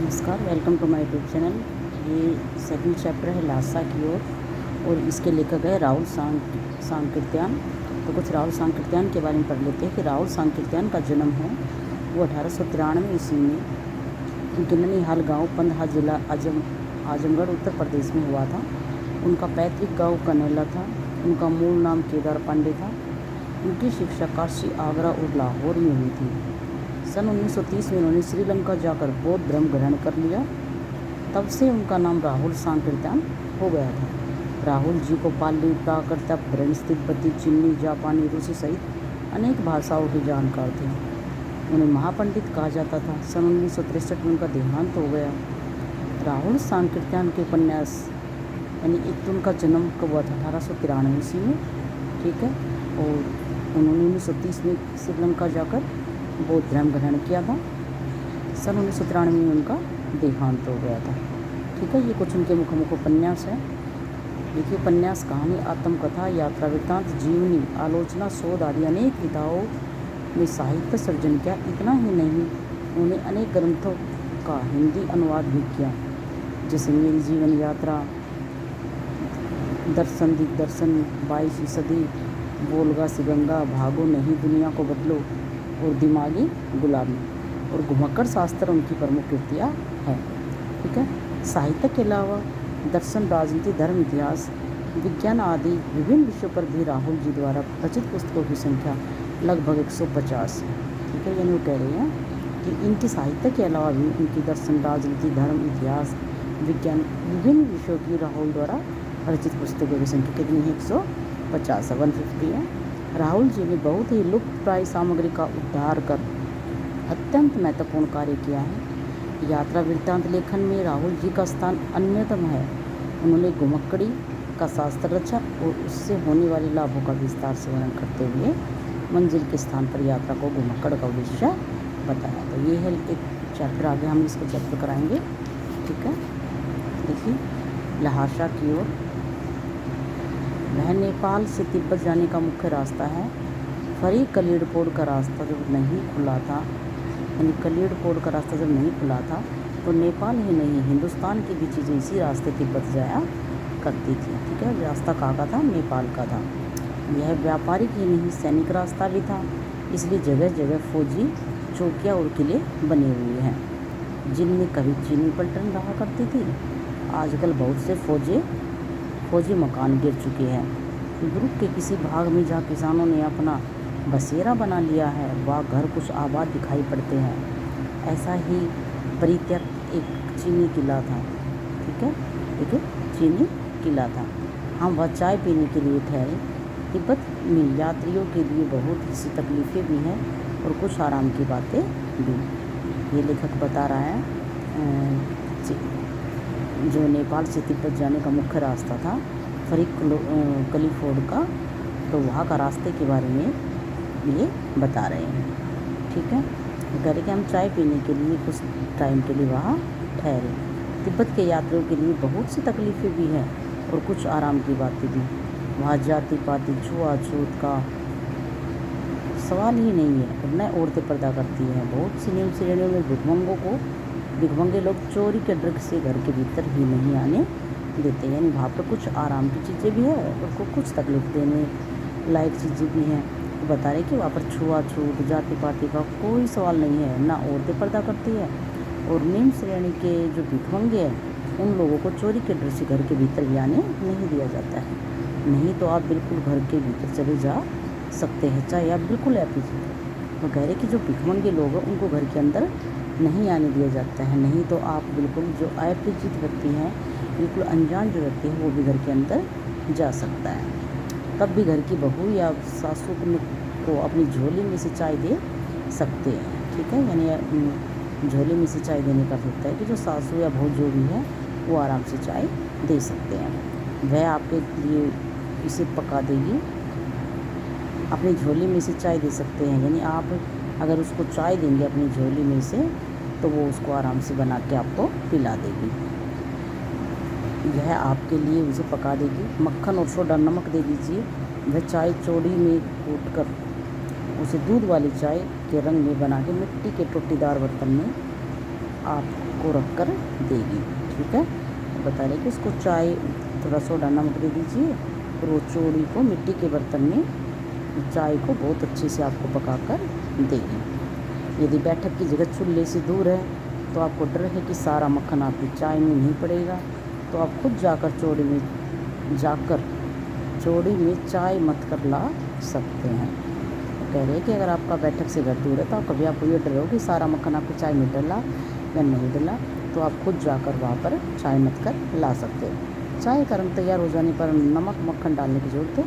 नमस्कार, welcome to my YouTube channel. ये second chapter है लासा की ओर और इसके लेखक है राहुल सांकृत्यान। तो कुछ राहुल सांकृत्यान के बारे में पढ़ लेते हैं कि राहुल सांकृत्यान का जन्म है वो 1893 ईस्वी में गिन्नीहाल गांव, पंधहा जिला आजमगढ़ उत्तर प्रदेश में हुआ था। उनका पैतृक गांव कनेला था। उनका मूल नाम केदार पांडे था। उनकी शिक्षा काशी, आगरा और लाहौर में हुई थी। सन 1930 में उन्होंने श्रीलंका जाकर बौद्ध धर्म ग्रहण कर लिया। तब से उनका नाम राहुल सांकृत्यान हो गया था। राहुल जी को पाली, प्राकृत, फ्रेंच, तिब्बती, चीनी, जापानी, रूसी सहित अनेक भाषाओं के जानकार थे। उन्हें महापंडित कहा जाता था। सन 1963 में उनका देहांत हो गया। राहुल सांकृत्यान के उपन्यास यानी एक तो उनका जन्म कब हुआ था 1893 ईस्वी में, ठीक है, और उन्होंने 1930 में श्रीलंका जाकर बौद्ध धर्म ग्रहण किया था। सन 1993 में उनका देहांत हो गया था, ठीक है। ये कुछ उनके मुख्य उपन्यास है। देखिए, उपन्यास, कहानी, आत्मकथा, यात्रा वृत्तांत, जीवनी, आलोचना, शोध आदि अनेक विधाओं में साहित्य सर्जन किया। इतना ही नहीं, उन्होंने अनेक ग्रंथों का हिंदी अनुवाद भी किया, जैसे मेरी जीवन यात्रा, दर्शन दिग्दर्शन, 22वीं सदी, वोल्गा से गंगा, भागो नहीं दुनिया को बदलो और दिमागी गुलामी और घुमक्कड़ शास्त्र उनकी प्रमुख कृतियाँ हैं, ठीक है। साहित्य के अलावा दर्शन, राजनीति, धर्म, इतिहास, विज्ञान आदि विभिन्न विषयों पर भी राहुल जी द्वारा रचित पुस्तकों की संख्या लगभग 150 है, ठीक है। यानी वो कह रहे हैं कि इनके साहित्य के अलावा भी उनकी दर्शन, राजनीति, धर्म, इतिहास, विज्ञान विभिन्न विषयों की राहुल द्वारा रचित पुस्तकों की संख्या कितनी है? 150 है, 150 है। राहुल जी ने बहुत ही लुप्तप्राय सामग्री का उद्धार कर अत्यंत महत्वपूर्ण कार्य किया है। यात्रा वृत्तांत लेखन में राहुल जी का स्थान अन्यतम है। उन्होंने घुमक्कड़ी का शास्त्र रचा और उससे होने वाले लाभों का विस्तार से वर्णन करते हुए मंजिल के स्थान पर यात्रा को घुमक्कड़ का उद्देश्य बताया। तो ये है एक चैप्टर, आगे हम इसको चैप्टर कराएंगे, ठीक है। देखिए, लहासा की ओर, वह नेपाल से तिब्बत जाने का मुख्य रास्ता है। फरी कलीडपोड़ का रास्ता जब नहीं खुला था, यानी कलीडपोड़ का रास्ता जब नहीं खुला था तो नेपाल ही नहीं, हिंदुस्तान की भी चीज़ें इसी रास्ते तिब्बत जाया करती थी, ठीक है। रास्ता कहाँ का था? नेपाल का था। यह व्यापारिक ही नहीं, सैनिक रास्ता भी था। इसलिए जगह जगह फौजी चौकियाँ और किले बने हुए हैं, जिनमें कभी चीनी पलटन रहा करती थी। आजकल बहुत से फौजी मकान गिर चुके हैं। दुर्ग के किसी भाग में जहाँ किसानों ने अपना बसेरा बना लिया है, वह घर कुछ आबाद दिखाई पड़ते हैं। ऐसा ही परित्यक्त एक चीनी किला था, ठीक है, एक चीनी किला था। हम वह चाय पीने के लिए ठहरे। तिब्बत में यात्रियों के लिए बहुत सी तकलीफ़ें भी हैं और कुछ आराम की बातें भी। ये लेखक बता रहा है जो नेपाल से तिब्बत जाने का मुख्य रास्ता था फरीक कलीफोर्ड का, तो वहाँ का रास्ते के बारे में ये बता रहे हैं, ठीक है। कह रहे कि हम चाय पीने के लिए कुछ टाइम के लिए वहाँ ठहरे। तिब्बत के यात्रियों के लिए बहुत सी तकलीफ़ें भी हैं और कुछ आराम की बातें भी। वहाँ जाति पाति, छुआछूत का सवाल ही नहीं है और न औरतें पर्दा करती हैं। बहुत सी नियम श्रेणियों में भिखमंगे लोग चोरी के डर से घर के भीतर ही नहीं आने देते, यानी वहाँ पर कुछ आराम की चीज़ें भी है और कुछ तकलीफ देने लायक चीज़ें भी हैं। तो बता रहे कि वहाँ पर छुआछूत, जाति पाति का कोई सवाल नहीं है, ना औरतें पर्दा करती है और निम्न श्रेणी के जो भिखमंगे हैं उन लोगों को चोरी के डर से घर के भीतर भी आने नहीं दिया जाता है। नहीं तो आप बिल्कुल घर के भीतर चले जा सकते हैं, चाहे आप बिल्कुल अपरिचित। तो कह रहे कि जो भिखमंगे लोग हैं उनको घर के अंदर नहीं आने दिया जाता है। नहीं तो आप बिल्कुल जो अपरिचित व्यक्ति हैं, बिल्कुल अनजान जो व्यक्ति है, वो भी घर के अंदर जा सकता है। तब भी घर की बहू या सासू को अपनी झोली में से चाय दे सकते हैं, ठीक है। यानी झोली में से चाय देने का होता है कि जो सासू या बहू जो भी है वो आराम से चाय दे सकते हैं। वह आपके लिए इसे पका देगी, अपनी झोली में से चाय दे सकते हैं। यानी आप अगर उसको चाय देंगे अपनी झोली में से तो वो उसको आराम से बना के आपको पिला देगी। यह आपके लिए उसे पका देगी। मक्खन और सोडा नमक दे दीजिए। वह चाय चौड़ी में कूट कर उसे दूध वाली चाय के रंग में बना के मिट्टी के टोटीदार बर्तन में आपको रख कर देगी। ठीक है, बता रहे कि उसको चाय थोड़ा सोडा नमक दे दीजिए और वो चोड़ी को मिट्टी के बर्तन में चाय को बहुत अच्छे से आपको पका कर देगी। यदि बैठक की जगह चूल्हे से दूर है तो आपको डर है कि सारा मक्खन आपकी चाय में नहीं पड़ेगा, तो आप खुद जाकर चोड़ी में चाय मत कर ला सकते हैं। तो कह रहे हैं कि अगर आपका बैठक से घर दूर है तो कभी आपको ये डर हो कि सारा मक्खन आपकी चाय में डला या नहीं डला, तो आप खुद जाकर वहाँ पर चाय मत कर ला सकते हो। चाय का रंग तैयार हो जाने पर नमक मक्खन डालने की ज़रूरत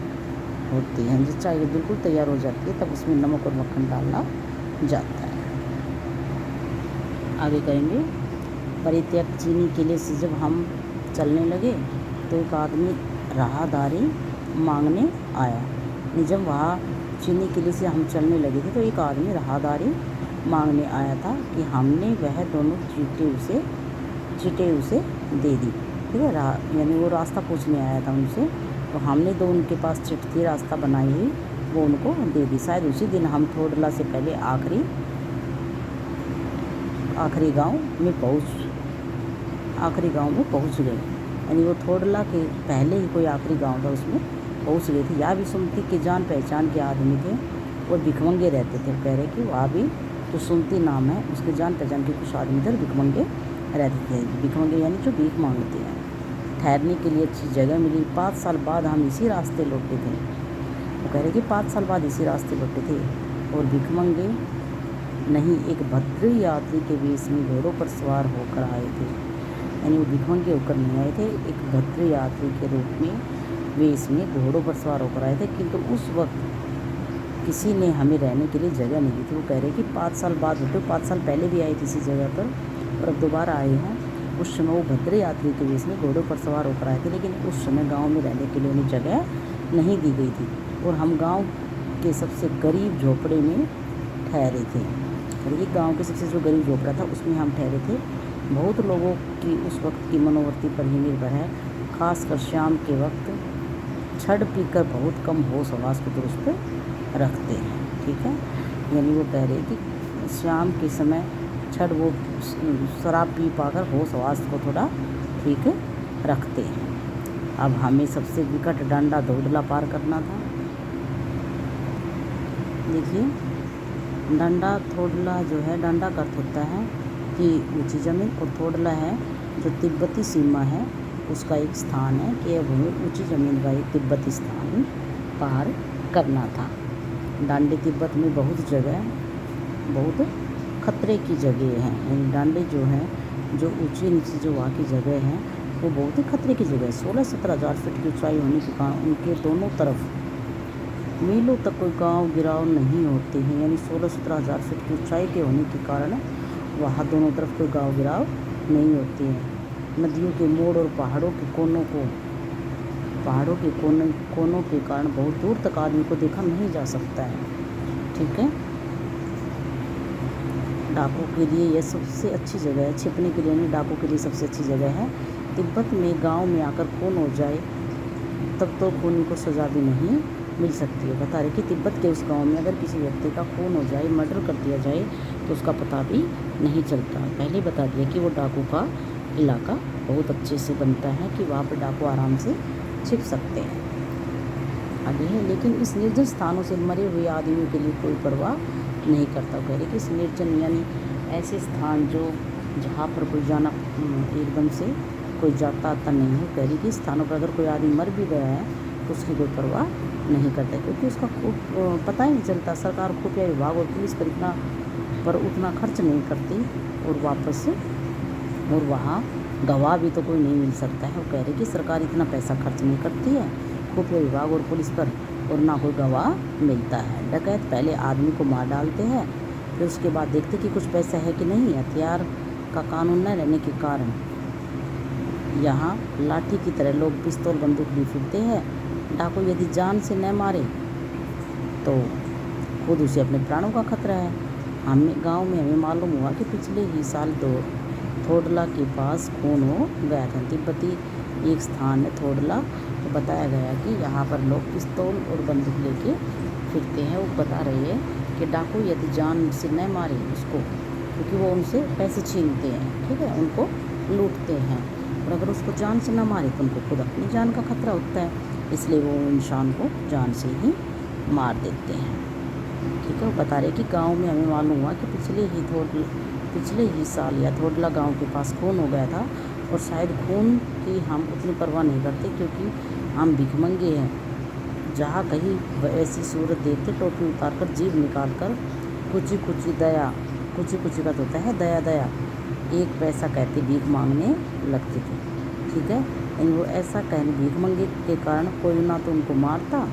होती है। जब चाय बिल्कुल तैयार हो जाती है तब उसमें नमक और मक्खन डालना जाता है। आगे करेंगे, परित्यक्त चीनी किले से जब हम चलने लगे तो एक आदमी राहदारी मांगने आया। जब वहाँ चीनी किले से हम चलने लगे थे तो एक आदमी राहदारी मांगने आया था कि हमने वह दोनों चीटें उसे दे दी। ठीक है, यानी वो रास्ता पूछने आया था उनसे, तो हमने दो उनके पास चिट्ठी रास्ता बनाई हुई वो उनको दे दी। शायद उसी दिन हम थोडला से पहले आखिरी गांव में पहुंच गए। यानी वो थोडला के पहले ही कोई आखिरी गांव था उसमें पहुंच गए थे। यहाँ भी सुमती के जान पहचान के आदमी थे और भिखमंगे रहते थे। कह रहे कि वहाँ भी जो सुमती नाम है उसके जान पहचान के कुछ आदमी थे, भिखमंगे रहते थे। भिखमंगे यानी जो भीख मांगते हैं। ठहरने के लिए अच्छी जगह मिली। 5 साल बाद हम इसी रास्ते लौटे थे। वो कह रहे कि 5 साल बाद इसी रास्ते लौटे थे और भिखमंगे नहीं, एक भद्र यात्री के वेश में घोड़ों पर सवार होकर आए थे। यानी वो भिखमंगे होकर नहीं आए थे, एक भद्र यात्री के रूप में वेश में घोड़ों पर सवार होकर आए थे। किंतु उस वक्त किसी ने हमें रहने के लिए जगह नहीं दी थी। वो कह रहे कि 5 साल बाद होते, 5 साल पहले भी आए थे इसी जगह पर और अब दोबारा आए हैं। उस समय वो भद्र यात्री के वेश में घोड़ों पर सवार होकर आए थे, लेकिन उस समय गांव में रहने के लिए उन्हें जगह नहीं दी गई थी और हम गांव के सबसे गरीब झोपड़े में ठहरे थे। और ये गाँव के सबसे जो गरीब झोपड़ा था उसमें हम ठहरे थे। बहुत लोगों की उस वक्त की मनोवृत्ति पर ही निर्भर है, खासकर शाम के वक्त छड़ पीकर बहुत कम होश हवास को दुरुस्त रखते हैं। ठीक है, यानी वो कह रहे कि शाम के समय छड़ वो शराब पी पाकर होश हवास को थोड़ा ठीक रखते हैं। अब हमें सबसे विकट डांडा धोडला पार करना था। देखिए, डांडा थोडला जो है, डांडा का अर्थ होता है कि ऊंची ज़मीन और थोडला है जो तिब्बती सीमा है उसका एक स्थान है कि अब हमें ऊंची ज़मीन का एक तिब्बती स्थान पार करना था। डांडे तिब्बत में बहुत खतरे की जगह हैं। यानी डांडे जो हैं, जो ऊंची नीची जो वहाँ की जगह हैं वो बहुत ही खतरे की जगह है। 16-17 हज़ार फीट की ऊंचाई होने के कारण उनके दोनों तरफ मीलों तक कोई गांव गिराव नहीं होते हैं। यानी 16-17 हज़ार फीट की ऊंचाई के होने के कारण वहाँ दोनों तरफ कोई गांव गिराव नहीं होते हैं। नदियों के मोड़ और पहाड़ों के कोनों के कारण बहुत दूर तक आदमी को देखा नहीं जा सकता है। ठीक है, डाकू के लिए यह सबसे अच्छी जगह है। छिपने के लिए नहीं, डाकू के लिए सबसे अच्छी जगह है। तिब्बत में गांव में आकर खून हो जाए तब तो खूनी को सज़ा भी नहीं मिल सकती है। बता रहे कि तिब्बत के उस गांव में अगर किसी व्यक्ति का खून हो जाए, मर्डर कर दिया जाए तो उसका पता भी नहीं चलता। पहले बता दिया कि वो डाकू का इलाका बहुत अच्छे से बनता है कि वहाँ पर डाकू आराम से छिप सकते हैं। आगे है, लेकिन इस निर्जन स्थानों से मरे हुए आदमियों के लिए कोई परवाह नहीं करता। कह रहे कि इस निर्जन यानी ऐसे स्थान जो जहाँ पर कोई जाना एकदम से कोई जाता आता नहीं है। कह रही कि स्थानों पर अगर कोई आदमी मर भी गया है तो उसकी कोई परवाह नहीं करता, क्योंकि उसका पता ही नहीं चलता। सरकार खुफिया विभाग और पुलिस पर उतना खर्च नहीं करती और वहाँ गवाह भी तो कोई नहीं मिल सकता है। वो कह रहे कि सरकार इतना पैसा खर्च नहीं करती है खुफिया विभाग और पुलिस पर और ना कोई गवाह मिलता है। डकैत पहले आदमी को मार डालते हैं, फिर उसके बाद देखते कि कुछ पैसा है कि नहीं। हथियार का कानून न रहने के कारण यहाँ लाठी की तरह लोग पिस्तौल बंदूक भी फिरते हैं। डाकू यदि जान से न मारे तो खुद उसे अपने प्राणों का खतरा है। गांव में हमें मालूम हुआ कि पिछले ही साल थोडला के पास खून हो गया था। तिब्बती एक स्थान है थोडला, तो बताया गया कि यहाँ पर लोग पिस्तौल और बंदूक लेके फिरते हैं। वो बता रही है कि डाकू यदि जान से न मारे उसको क्योंकि वो उनसे पैसे छीनते हैं, ठीक है, उनको लूटते हैं। और अगर उसको जान से ना मारे तो उनको खुद अपनी जान का खतरा होता है, इसलिए वो इंसान को जान से ही मार देते हैं। ठीक है, वो बता रहे कि गांव में हमें मालूम हुआ कि पिछले ही साल या थोडला गांव के पास खून हो गया था, और शायद खून की हम उतनी परवाह नहीं करते क्योंकि हम भिखमंगे हैं। जहाँ कहीं ऐसी सूरत देखते टोपी उतार कर जीभ निकाल कर कुची कुची का तो होता है दया दया, एक पैसा कहते भीख मांगने लगते थे। ठीक है, यानी वो ऐसा कहने भीख मंगे के कारण कोई ना तो उनको मारता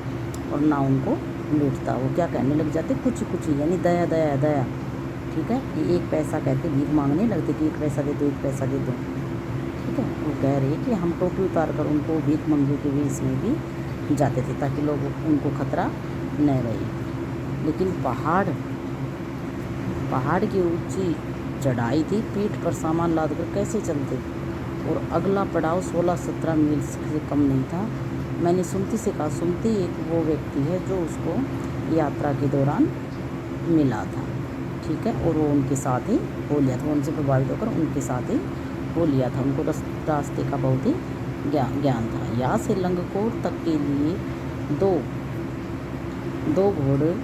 और ना उनको लूटता, वो क्या कहने लग जाते कुची यानी दया दया दया। ठीक है, ये एक पैसा कहते भीख मांगने लगते कि एक पैसा दे दो, एक पैसा दे दो। ठीक है, वो कह रहे कि हम टोपी उतार कर उनको भीख मंगे के वेश में भी जाते थे ताकि लोग उनको खतरा न रहे। लेकिन पहाड़ की ऊंची चढ़ाई थी, पीठ पर सामान लाद कर कैसे चलते, और अगला पड़ाव 16-17 मील से कम नहीं था। मैंने सुमति से कहा, सुमति एक वो व्यक्ति है जो उसको यात्रा के दौरान मिला था। ठीक है, और वो उनके साथ ही हो लिया था, उनसे प्रभावित होकर उनके साथ ही हो लिया था। उनको रास्ते का बहुत ही ज्ञान था। यहाँ से लंगकोर तक के लिए दो घोड़े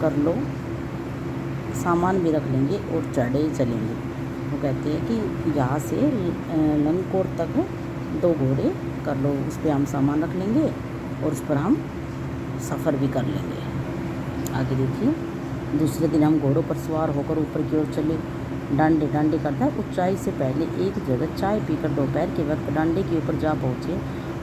कर लो, सामान भी रख लेंगे और चढ़े चलेंगे। वो कहते हैं कि यहाँ से लंगकोर तक 2 घोड़े कर लो, उस पर हम सामान रख लेंगे और उस पर हम सफ़र भी कर लेंगे। आगे देखिए, दूसरे दिन हम घोड़ों पर सवार होकर ऊपर की ओर चले। डांडे करता है ऊंचाई से पहले एक जगह चाय पीकर दोपहर के वक्त डांडे के ऊपर जा पहुँचे।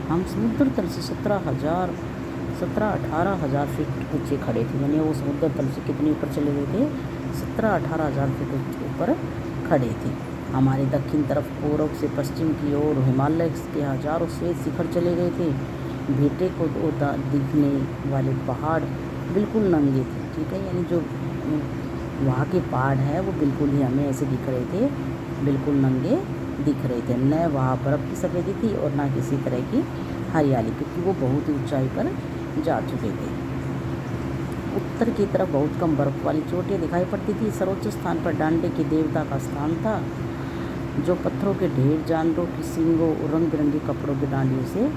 हम समुद्र तल से 17-18 हज़ार फीट ऊँचे खड़े थे, यानी वो समुद्र तल से कितने ऊपर चले गए थे, 17-18 हज़ार फीट ऊपर खड़े थे। हमारे दक्षिण तरफ पूर्व से पश्चिम की ओर हिमालय के हजारों श्वेत शिखर चले गए थे। भेटे को दिखने वाले पहाड़ बिल्कुल नंगे थे। ठीक है, यानी जो वहाँ के पहाड़ है वो बिल्कुल ही हमें ऐसे दिख रहे थे, बिल्कुल नंगे दिख रहे थे। न वहाँ बर्फ़ की सफ़ेदी थी और ना किसी तरह की हरियाली, क्योंकि वो बहुत ही ऊंचाई पर जा चुके थे। उत्तर की तरफ बहुत कम बर्फ़ वाली चोटियाँ दिखाई पड़ती थी। सर्वोच्च स्थान पर डांडे के देवता का स्थान था, जो पत्थरों के ढेर, जानवरों की सींगों और रंग बिरंगे कपड़ों की डांडियों से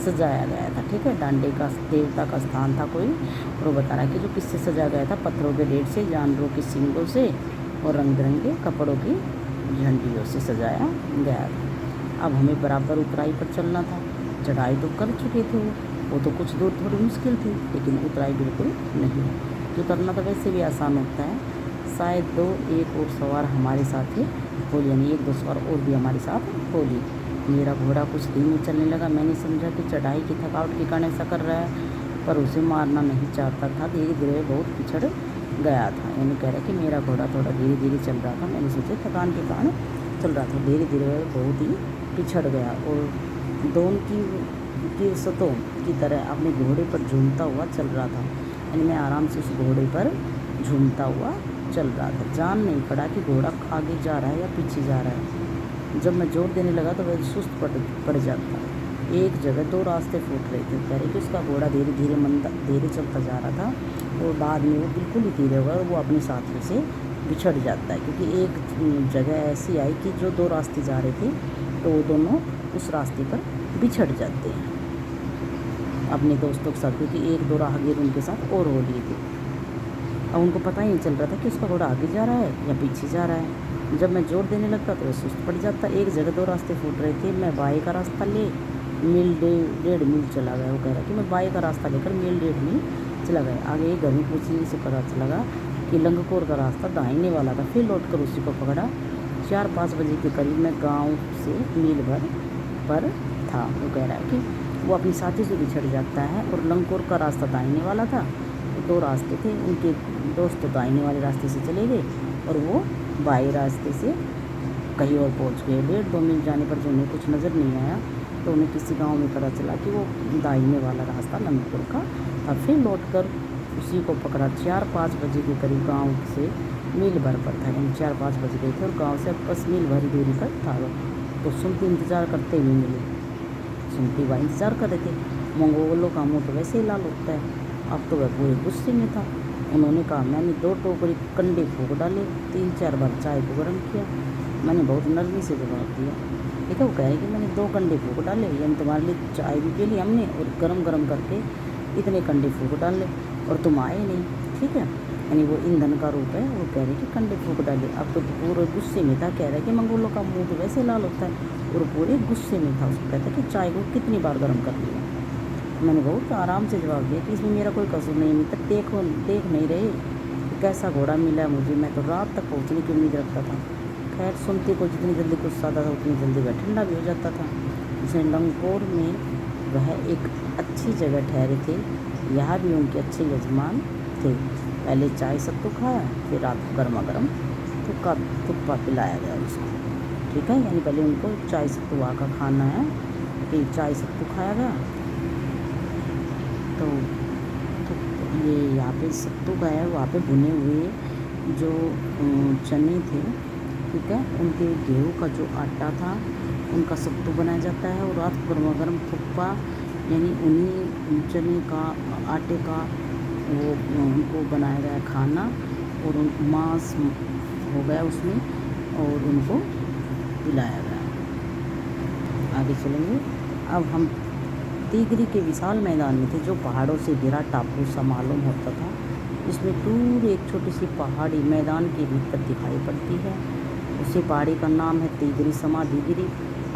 सजाया गया था। ठीक है, डांडे का देवता का स्थान था कोई, और वो बता रहा है कि जो किससे सजाया गया था, पत्थरों के ढेर से, जानवरों की सींगों से और रंग बिरंगे कपड़ों की झंडियों से सजाया गया था। अब हमें बराबर उतराई पर चलना था। चढ़ाई तो कर चुके थे, वो तो कुछ दूर थोड़ी मुश्किल थी, लेकिन उतराई बिल्कुल नहीं। उतरना तो वैसे भी आसान होता है। शायद एक और सवार हमारे साथ थे, बोली, यानी 1-2 सवार और भी हमारे साथ बोली। मेरा घोड़ा कुछ धीमे चलने लगा। मैंने समझा कि चढ़ाई की थकावट के कारण ऐसा कर रहा है, पर उसे मारना नहीं चाहता था। धीरे धीरे बहुत पिछड़ गया था, यानी कह रहा है कि मेरा घोड़ा थोड़ा धीरे धीरे चल रहा था। मैंने सोचा थकान के कारण चल रहा था, धीरे धीरे बहुत ही पिछड़ गया और दोनों की वसतों की तरह अपने घोड़े पर झूमता हुआ चल रहा था। यानी मैं आराम से उस घोड़े पर झूमता हुआ चल रहा था। जान नहीं पड़ा कि घोड़ा आगे जा रहा है या पीछे जा रहा है। जब मैं जोर देने लगा तो वह सुस्त पड़ जाता। एक जगह 2 रास्ते फूट रहे थे। कह रहे कि उसका घोड़ा धीरे धीरे चलता जा रहा था और बाद में वो बिल्कुल ही धीरे होगा और वो अपने साथियों से बिछड़ जाता है, क्योंकि एक जगह ऐसी आई कि जो 2 रास्ते जा रहे थे तो वो दोनों उस रास्ते पर बिछड़ जाते हैं अपने दोस्तों के साथ, क्योंकि 1-2 राहगीर उनके साथ और हो लिए थे। अब उनको पता ही नहीं चल रहा था कि उसका घोड़ा आगे जा रहा है या पीछे जा रहा है। जब मैं जोर देने लगता तो वह सुस्त पड़ जाता। एक जगह 2 रास्ते फूट रहे थे। मैं बाएं का रास्ता ले 1.5 मील चला गया। वो कह रहा कि मैं बाएं का रास्ता लेकर 1.5 मील चला गया। आगे एक घर में पूछने से पता चला कि लंगकोर का रास्ता दाहिने वाला था। फिर लौटकर उसी को पकड़ा। 4-5 बजे के करीब मैं गाँव से मील भर पर था। वो कह रहा है कि वो अपनी साथी से बिछड़ जाता है और लंगकोर का रास्ता दाहिने वाला था। 2 रास्ते थे, उनके दोस्त दाहिने वाले रास्ते से चले गए और वो बाएं रास्ते से कहीं और पहुंच गए। 1.5-2 मील जाने पर जो उन्हें कुछ नज़र नहीं आया तो उन्हें किसी गांव में पता चला कि वो दाहिने वाला रास्ता लंगकोर का था। फिर लौटकर उसी को पकड़ा। 4-5 बजे के करीब गांव से मील भर पर था, यानी 4-5 बज गए थे और गांव से बस मील भर दूरी पर था। तो सुमति इंतज़ार करते हुए मिले। सुमति वह इंतज़ार कर रहे थे। मंगोलों का मुँह तो वैसे ही लाल होता है, अब तो वह पूरे गुस्से में था। उन्होंने कहा, मैंने 2 टोकरी कंडे फूँक डाले, 3-4 बार चाय को गर्म किया। मैंने बहुत नरमी से जवाब दिया। ठीक है, वो कह रहे कि मैंने 2 कंडे फूँक डाले, यानी तुम्हारे लिए चाय भी पी ली हमने और गरम गरम करके इतने कंडे फूँक डाले और तुम आए नहीं। ठीक है, यानी वो ईंधन का रूप है। वो कह रहे कि कंडे फूँक डाले। अब तो पूरे गुस्से में था, कह रहा है कि मंगोलों का मुँह तो वैसे लाल होता है, और पूरे गुस्से में था। उसको कहता है कि चाय को कितनी बार गर्म कर लिया। मैंने बहुत आराम से जवाब दिया कि इसमें मेरा कोई कसूर नहीं, मैं तक देख नहीं रहे कि कैसा घोड़ा मिला मुझे, मैं तो रात तक पहुँचने की उम्मीद रखता था। खैर, सुनते को जितनी जल्दी गुस्सा आता था उतनी जल्दी वह ठंडा भी हो जाता था। उसने लंगोर में वह एक अच्छी जगह ठहरे थे, यहाँ भी उनके अच्छे यजमान थे। पहले चाय सत्तू खाया, फिर रात को गर्मा गर्म थुक्पा पिलाया गया उसको। ठीक है, यानी पहले उनको चाय सत्तू वहाँ का खाना है, फिर चाय सत्तू खाया गया। तो ये यहाँ पे सत्तू का है, वहाँ पे भुने हुए जो चने थे, ठीक है, उनके गेहूँ का जो आटा था उनका सत्तू बनाया जाता है। और रात को गर्मा गर्म थुक्पा, यानी उन्हीं चने का आटे का वो उनको बनाया गया खाना, और मांस हो गया उसमें और उनको पिलाया गया। आगे चलेंगे। अब हम तीगरी के विशाल मैदान में थे, जो पहाड़ों से घिरा टापू सा मालूम होता था। इसमें दूर एक छोटी सी पहाड़ी मैदान के भीतर दिखाई पड़ती है। उसी पहाड़ी का नाम है तीगरी समाधिगिरी।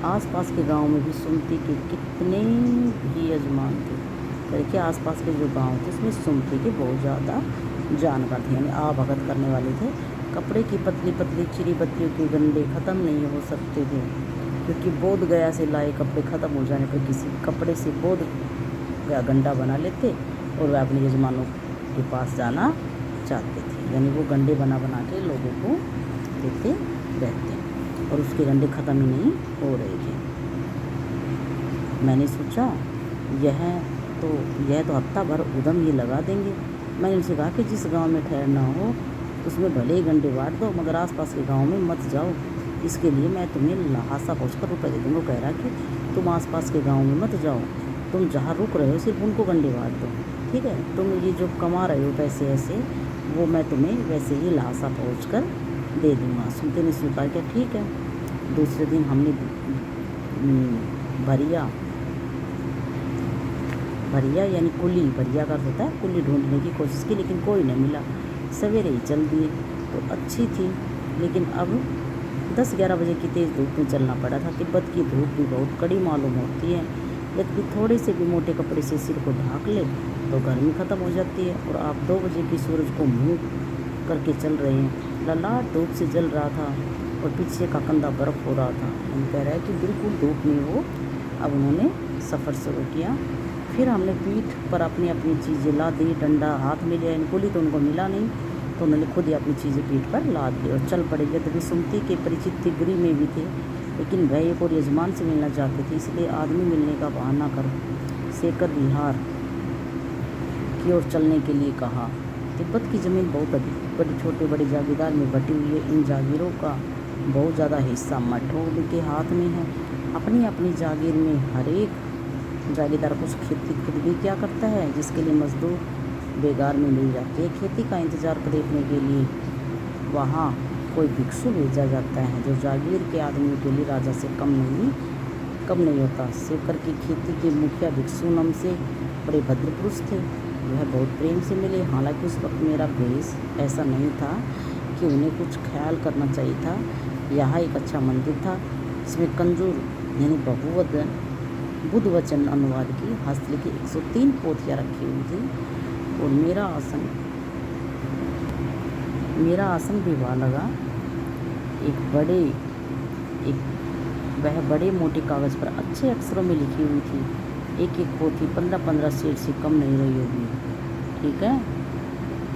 आसपास के गांव में भी सुमती के कितने भी यजमान थे। करके आसपास के जो गांव थे उसमें सुमती के बहुत ज़्यादा जानकार थे, यानी भगत करने वाले थे। कपड़े की पतली पतली चिरी बत्तियों के गंडे ख़त्म नहीं हो सकते थे, क्योंकि बोध गया से लाए कपड़े ख़त्म हो जाने पर किसी कपड़े से बोध गया गंडा बना लेते और वह अपने यजमानों के पास जाना चाहते थे। यानी वो गंडे बना बना के लोगों को देते रहते और उसके गंडे ख़त्म ही नहीं हो रहे थे। मैंने सोचा यह तो हफ्ता भर उदम ये लगा देंगे। मैंने उनसे कहा कि जिस गांव में ठहरना हो उसमें भले ही गंडे बांट दो, मगर आसपास के गांव में मत जाओ, इसके लिए मैं तुम्हें लहासा पहुँचकर रुपये दे दूँगा। कह रहा कि तुम आसपास के गांव में मत जाओ, तुम जहाँ रुक रहे हो सिर्फ उनको गंडे बांट दो। ठीक है, तुम ये जो कमा रहे हो पैसे ऐसे, वो मैं तुम्हें वैसे ही लहासा पहुँचकर दे दूँगा। सुनते ने स्वीकार किया, ठीक है। दूसरे दिन हमने भरिया यानी कुली, भरिया का होता है कुली, ढूंढने की कोशिश की, लेकिन कोई नहीं मिला। सवेरे ही चल दिए तो अच्छी थी, लेकिन अब 10-11 बजे की तेज़ धूप में चलना पड़ा था। तिब्बत की धूप भी बहुत कड़ी मालूम होती है। यदि थोड़े से भी मोटे कपड़े से सिर को ढाक ले तो गर्मी ख़त्म हो जाती है। और आप 2 बजे की सूरज को मुँह करके चल रहे हैं। ललाट धूप से जल रहा था और पीछे का कंधा बर्फ़ हो रहा था। हम कह रहे हैं कि बिल्कुल धूप में वो अब उन्होंने सफ़र शुरू किया। फिर हमने पीठ पर अपनी अपनी चीज़ें ला दी। डंडा हाथ में लिया, गोली तो उनको मिला नहीं, तो उन्होंने खुद ही अपनी चीज़ें पीठ पर लाद दी और चल पड़े। यद्यपि सुमती के परिचित तिगरी में भी थे, लेकिन वह एक और यजमान से मिलना चाहते थे, इसलिए आदमी मिलने का बहाना कर शेखर विहार की ओर चलने के लिए कहा। तिब्बत की ज़मीन बहुत अधिक बड़ी छोटे बड़े जागीरदार में बटी हुई है। इन जागीरों का बहुत ज़्यादा हिस्सा मठों के हाथ में है। अपनी अपनी जागीर में हर एक जागीरदार कुछ खेती खुद भी क्या करता है, जिसके लिए मजदूर बेगार में मिल जाते हैं। खेती का इंतज़ार देखने के लिए वहाँ कोई भिक्षु भेजा जाता है, जो जागीर के आदमियों के लिए राजा से कम नहीं होता। शेखर की खेती के मुखिया भिक्षु नाम से बड़े भद्र पुरुष थे। वह बहुत प्रेम से मिले। हालांकि उस वक्त मेरा भेष ऐसा नहीं था कि उन्हें कुछ ख्याल करना चाहिए था। यहाँ एक अच्छा मंदिर था, इसमें कंजूर यानी बुद्ध वचन अनुवाद की हस्तलिखित 103 पोथियाँ रखी हुई थी। और मेरा आसन भी वहाँ लगा। वह बड़े मोटे कागज़ पर अच्छे अक्षरों में लिखी हुई थी। एक एक पोथी 15-15 सेर से कम नहीं रही होगी। ठीक है,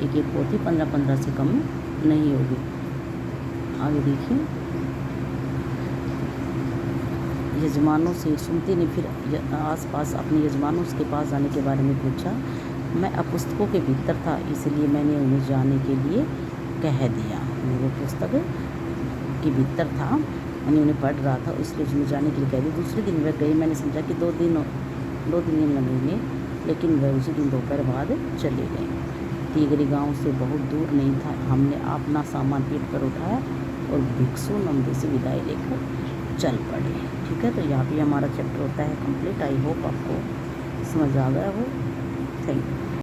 एक एक पोथी 15-15 से कम नहीं होगी। आगे देखिए। यजमानों से सुमती ने फिर आसपास अपने यजमानों के पास जाने के बारे में पूछा। मैं अब पुस्तकों के भीतर था, इसलिए मैंने उन्हें जाने के लिए कह दिया। वो पुस्तक के भीतर था, मैंने उन्हें पढ़ रहा था, इसलिए उसमें जाने के लिए कह दिया। दूसरे दिन वह गई। मैंने समझा कि 2 दिन लगेंगे, लेकिन वह उसी दिन दोपहर बाद चले गए। तीगरी गांव से बहुत दूर नहीं था। हमने अपना सामान पीठ पर उठाया और भिक्षु नंदी से विदाई लेकर चल पड़े। ठीक है, तो यहाँ पे हमारा चैप्टर होता है कंप्लीट। आई होप आपको समझ आ गया हो। Thank you.